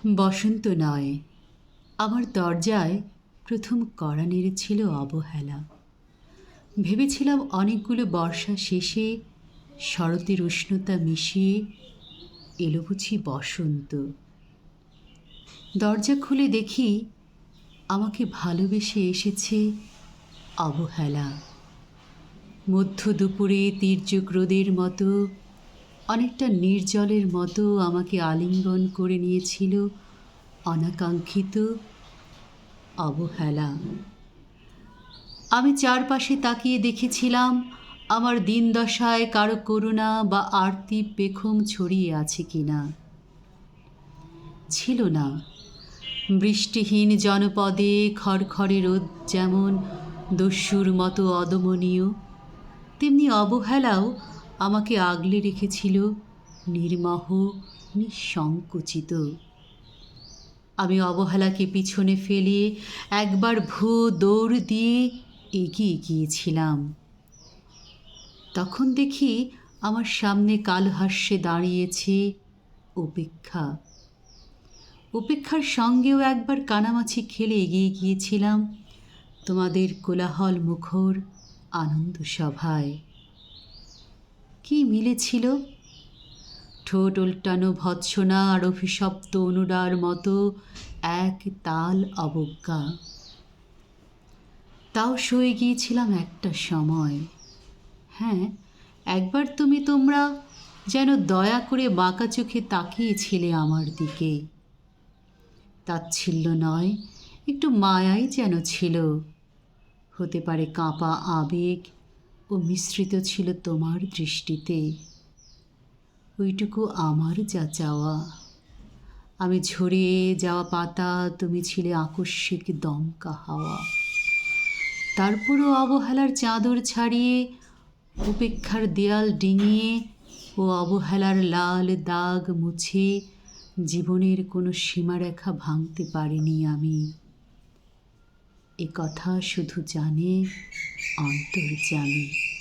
বসন্ত নয়, আমার দরজায় প্রথম কড়া নেড়েছিল অবহেলা। ভেবেছিলাম অনেকগুলো বর্ষা শেষে শরতের উষ্ণতা মিশিয়ে এলো বুঝি বসন্ত। দরজা খুলে দেখি আমাকে ভালোবেসে এসেছে অবহেলা। মধ্য দুপুরে তীর্যক রোদের মতো, অনেকটা নির্জলের মতো আমাকে আলিঙ্গন করে নিয়েছিল অনাকাঙ্ক্ষিত অবহেলা। আমি চারপাশে তাকিয়ে দেখেছিলাম আমার দিনদশায় কারো করুণা বা আরতি পেখম ছড়িয়ে আছে কিনা। ছিল না। বৃষ্টিহীন জনপদে খড়খড়ে রোদ যেমন দস্যুর মতো অদমনীয়, তেমনি অবহেলাও আমাকে আগলে রেখেছিল নির্মহ, নিঃসংকুচিত। আমি অবহেলাকে পিছনে ফেলে একবার দৌড় দিয়ে এগিয়ে গিয়েছিলাম। তখন দেখি আমার সামনে কালহাস্যে দাঁড়িয়েছে উপেক্ষা। উপেক্ষার সঙ্গেও একবার কানামাছি খেলে এগিয়ে গিয়েছিলাম তোমাদের কোলাহল মুখর আনন্দ সভায়। কি মিলেছিল? ঠোঁট উল্টানো ভৎসনা আর অভিশপ্ত অনুরার মতো এক তাল অবজ্ঞা। তাও সয়ে গিয়েছিলাম একটা সময়। হ্যাঁ, একবার তোমরা যেন দয়া করে বাঁকা চোখে তাকিয়েছিলে আমার দিকে। তাচ্ছিল্য নয়, একটু মায়াই যেন ছিল। হতে পারে কাঁপা আবেগ ও মিশ্রিত ছিল তোমার দৃষ্টিতে। ওইটুকু আমার যা চাওয়া। আমি ঝরে যাওয়া পাতা, তুমি ছিলে আকস্মিক দমকা হাওয়া। তারপরও অবহেলার চাদর ছাড়িয়ে, উপেক্ষার দেয়াল ডিঙিয়ে ও অবহেলার লাল দাগ মুছে জীবনের কোনো সীমারেখা ভাঙতে পারিনি আমি। এ কথা শুধু জানে অন্তর্যামী।